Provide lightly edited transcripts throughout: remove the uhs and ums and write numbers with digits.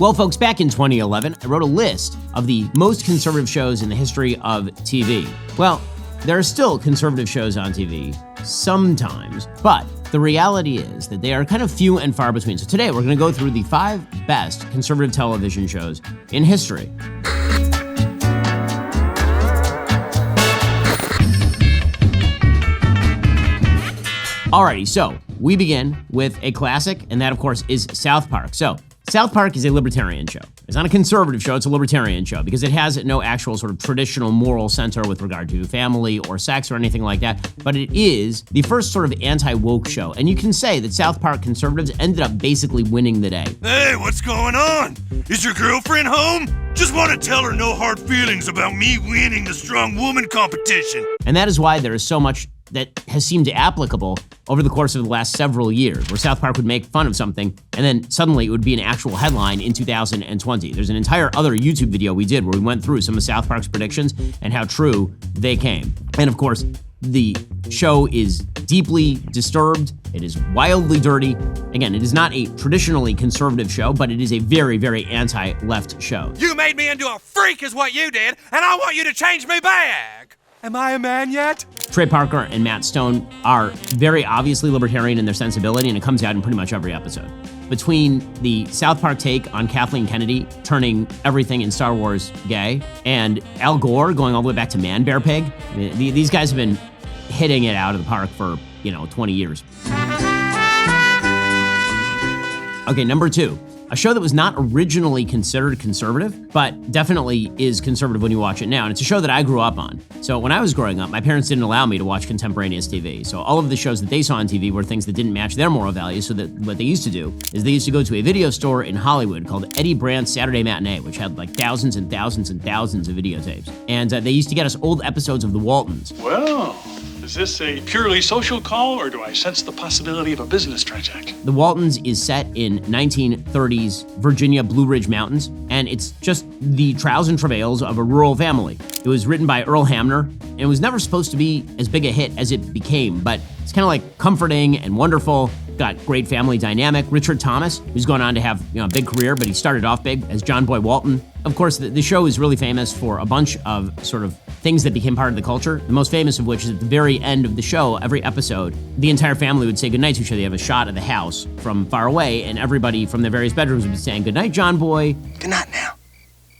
Well, folks, back in 2011, I wrote a list of the most conservative shows in the history of TV. Well, there are still conservative shows on TV sometimes, but the reality is that they are kind of few and far between. So today we're going to go through the 5 best conservative television shows in history. Alrighty, so we begin with a classic, and that, of course, is South Park. So South Park is a libertarian show. It's not a conservative show, it's a libertarian show because it has no actual sort of traditional moral center with regard to family or sex or anything like that, but it is the first sort of anti-woke show. And you can say that South Park conservatives ended up basically winning the day. Hey, what's going on? Is your girlfriend home? Just want to tell her no hard feelings about me winning the strong woman competition. And that is why there is so much that has seemed applicable over the course of the last several years, where South Park would make fun of something, and then suddenly it would be an actual headline in 2020. There's an entire other YouTube video we did where we went through some of South Park's predictions and how true they came. And of course, the show is deeply disturbed. It is wildly dirty. Again, it is not a traditionally conservative show, but it is a very, very anti-left show. You made me into a freak is what you did, and I want you to change me back. Am I a man yet? Trey Parker and Matt Stone are very obviously libertarian in their sensibility, and it comes out in pretty much every episode. Between the South Park take on Kathleen Kennedy turning everything in Star Wars gay, and Al Gore going all the way back to Man Bear Pig, these guys have been hitting it out of the park for, 20 years. Okay, number 2. A show that was not originally considered conservative, but definitely is conservative when you watch it now. And it's a show that I grew up on. So when I was growing up, my parents didn't allow me to watch contemporaneous TV. So all of the shows that they saw on TV were things that didn't match their moral values. So that what they used to do is they used to go to a video store in Hollywood called Eddie Brandt's Saturday Matinee, which had like thousands and thousands and thousands of videotapes. And they used to get us old episodes of the Waltons. Well, is this a purely social call, or do I sense the possibility of a business transaction? The Waltons is set in 1930s Virginia Blue Ridge Mountains, and it's just the trials and travails of a rural family. It was written by Earl Hamner, and it was never supposed to be as big a hit as it became, but it's kind of like comforting and wonderful. Got great family dynamic. Richard Thomas, who's gone on to have a big career, but he started off big as John Boy Walton. Of course, the show is really famous for a bunch of sort of things that became part of the culture. The most famous of which is at the very end of the show, every episode, the entire family would say goodnight to each other. They have a shot of the house from far away, and everybody from their various bedrooms would be saying, "Good night, John Boy." Good night now.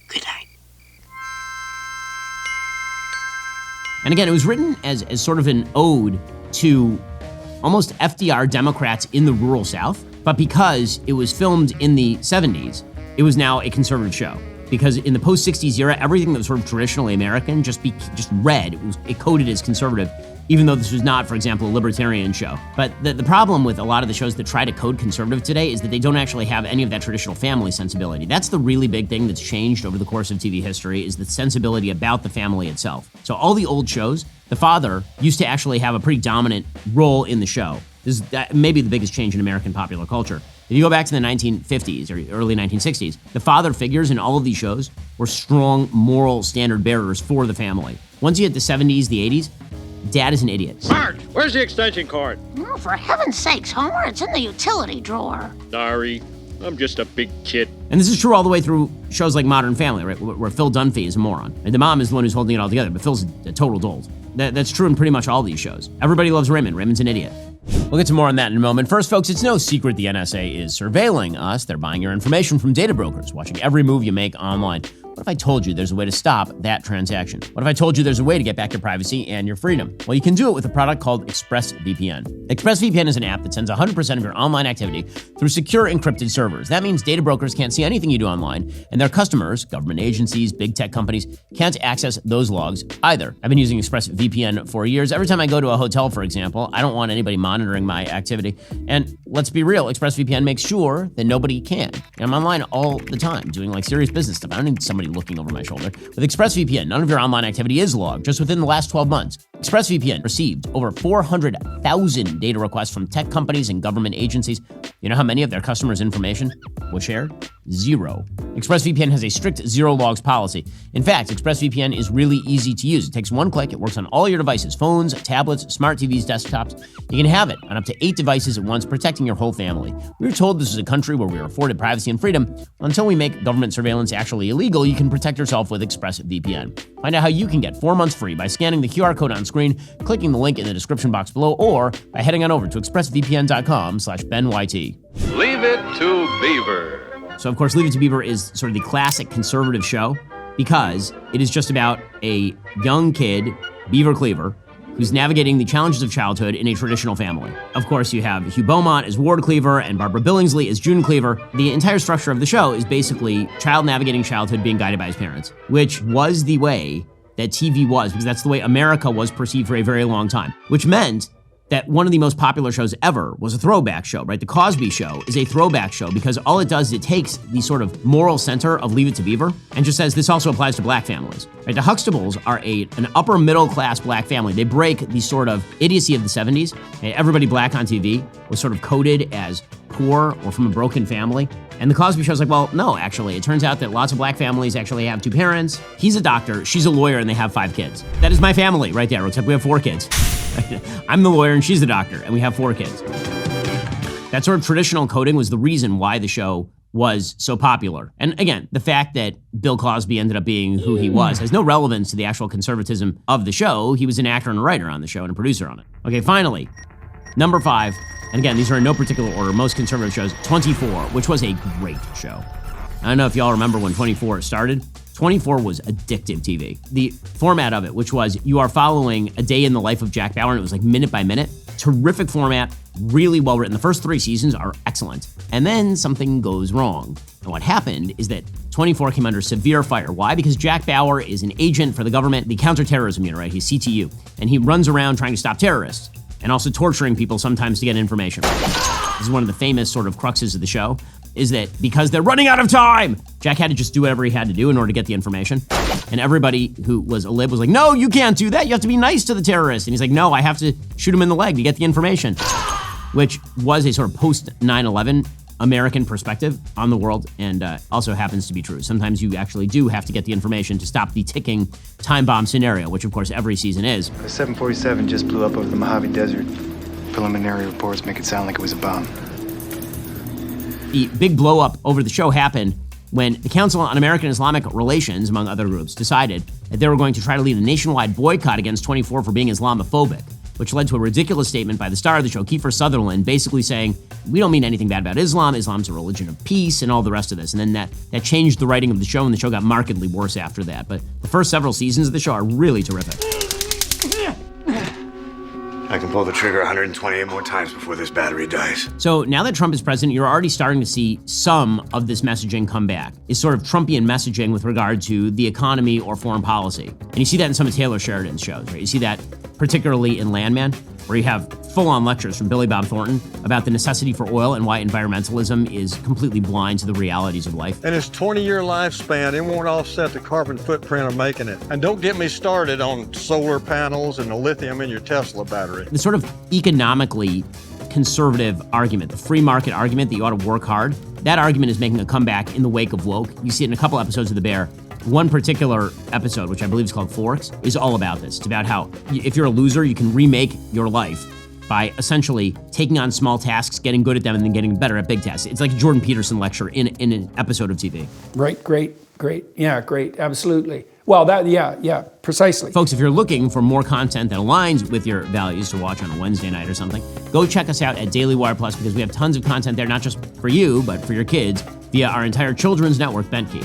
Good night. And again, it was written as sort of an ode to almost FDR Democrats in the rural South, but because it was filmed in the 70s, it was now a conservative show. Because in the post-60s era, everything that was sort of traditionally American just read. It coded as conservative, even though this was not, for example, a libertarian show. But the problem with a lot of the shows that try to code conservative today is that they don't actually have any of that traditional family sensibility. That's the really big thing that's changed over the course of TV history, is the sensibility about the family itself. So all the old shows, the father used to actually have a pretty dominant role in the show. This is maybe the biggest change in American popular culture. If you go back to the 1950s or early 1960s, the father figures in all of these shows were strong moral standard bearers for the family. Once you hit the 70s, the 80s, dad is an idiot. Marge, where's the extension cord? Oh, for heaven's sakes, Homer, it's in the utility drawer. Sorry, I'm just a big kid. And this is true all the way through shows like Modern Family, right, where Phil Dunphy is a moron. And the mom is the one who's holding it all together, but Phil's a total dolt. That's true in pretty much all these shows. Everybody loves Raymond. Raymond's an idiot. We'll get to more on that in a moment. First, folks, it's no secret the NSA is surveilling us. They're buying your information from data brokers, watching every move you make online. What if I told you there's a way to stop that transaction? What if I told you there's a way to get back your privacy and your freedom? Well, you can do it with a product called ExpressVPN. ExpressVPN is an app that sends 100% of your online activity through secure encrypted servers. That means data brokers can't see anything you do online, and their customers, government agencies, big tech companies, can't access those logs either. I've been using ExpressVPN for years. Every time I go to a hotel, for example, I don't want anybody monitoring my activity. And let's be real, ExpressVPN makes sure that nobody can. I'm online all the time doing like serious business stuff. I don't need somebody looking over my shoulder. With ExpressVPN, none of your online activity is logged just within the last 12 months. ExpressVPN received over 400,000 data requests from tech companies and government agencies. You know how many of their customers' information was shared? 0. ExpressVPN has a strict zero logs policy. In fact, ExpressVPN is really easy to use. It takes one click, it works on all your devices, phones, tablets, smart TVs, desktops. You can have it on up to 8 devices at once, protecting your whole family. We were told this is a country where we are afforded privacy and freedom. Until we make government surveillance actually illegal, you can protect yourself with ExpressVPN. Find out how you can get 4 months free by scanning the QR code on screen, clicking the link in the description box below, or by heading on over to expressvpn.com/BenYT. Leave it to Beaver. So, of course, Leave It to Beaver is sort of the classic conservative show because it is just about a young kid, Beaver Cleaver, who's navigating the challenges of childhood in a traditional family. Of course, you have Hugh Beaumont as Ward Cleaver and Barbara Billingsley as June Cleaver. The entire structure of the show is basically child navigating childhood being guided by his parents, which was the way that TV was, because that's the way America was perceived for a very long time, which meant that one of the most popular shows ever was a throwback show, right? The Cosby Show is a throwback show because all it does is it takes the sort of moral center of Leave It to Beaver and just says this also applies to black families, right? The Huxtables are an upper middle class black family. They break the sort of idiocy of the 70s. Okay? Everybody black on TV was sort of coded as poor or from a broken family. And the Cosby Show's like, well, no, actually, it turns out that lots of black families actually have 2 parents. He's a doctor, she's a lawyer, and they have 5 kids. That is my family right there, except we have 4 kids. I'm the lawyer and she's the doctor, and we have 4 kids. That sort of traditional coding was the reason why the show was so popular. And again, the fact that Bill Cosby ended up being who he was has no relevance to the actual conservatism of the show. He was an actor and a writer on the show and a producer on it. Okay, finally, number 5, and again, these are in no particular order, most conservative shows, 24, which was a great show. I don't know if y'all remember when 24 started. 24 was addictive TV. The format of it, which was you are following a day in the life of Jack Bauer, and it was like minute by minute. Terrific format, really well written. The first 3 seasons are excellent. And then something goes wrong. And what happened is that 24 came under severe fire. Why? Because Jack Bauer is an agent for the government, the counterterrorism unit, right? He's CTU. And he runs around trying to stop terrorists and also torturing people sometimes to get information. This is one of the famous sort of cruxes of the show, is that because they're running out of time, Jack had to just do whatever he had to do in order to get the information. And everybody who was a lib was like, no, you can't do that. You have to be nice to the terrorists. And he's like, no, I have to shoot him in the leg to get the information, which was a sort of post 9/11 American perspective on the world, and also happens to be true. Sometimes you actually do have to get the information to stop the ticking time bomb scenario, which of course every season is. The 747 just blew up over the Mojave Desert. Preliminary reports make it sound like it was a bomb. The big blow up over the show happened when the Council on American Islamic Relations, among other groups, decided that they were going to try to lead a nationwide boycott against 24 for being Islamophobic, which led to a ridiculous statement by the star of the show, Kiefer Sutherland, basically saying, we don't mean anything bad about Islam. Islam's a religion of peace and all the rest of this. And then that changed the writing of the show, and the show got markedly worse after that. But the first several seasons of the show are really terrific. I can pull the trigger 128 more times before this battery dies. So now that Trump is president, you're already starting to see some of this messaging come back. It's sort of Trumpian messaging with regard to the economy or foreign policy. And you see that in some of Taylor Sheridan's shows, right? You see that particularly in Landman, where you have full-on lectures from Billy Bob Thornton about the necessity for oil and why environmentalism is completely blind to the realities of life. And its 20-year lifespan, it won't offset the carbon footprint of making it. And don't get me started on solar panels and the lithium in your Tesla battery. The sort of economically conservative argument, the free market argument that you ought to work hard, that argument is making a comeback in the wake of woke. You see it in a couple episodes of The Bear. One particular episode, which I believe is called Forks, is all about this. It's about how if you're a loser, you can remake your life by essentially taking on small tasks, getting good at them, and then getting better at big tasks. It's like a Jordan Peterson lecture in an episode of TV. Right, great. Yeah, great, absolutely. Well, yeah, precisely. Folks, if you're looking for more content that aligns with your values to watch on a Wednesday night or something, go check us out at Daily Wire Plus, because we have tons of content there, not just for you, but for your kids, via our entire children's network, Bentkey.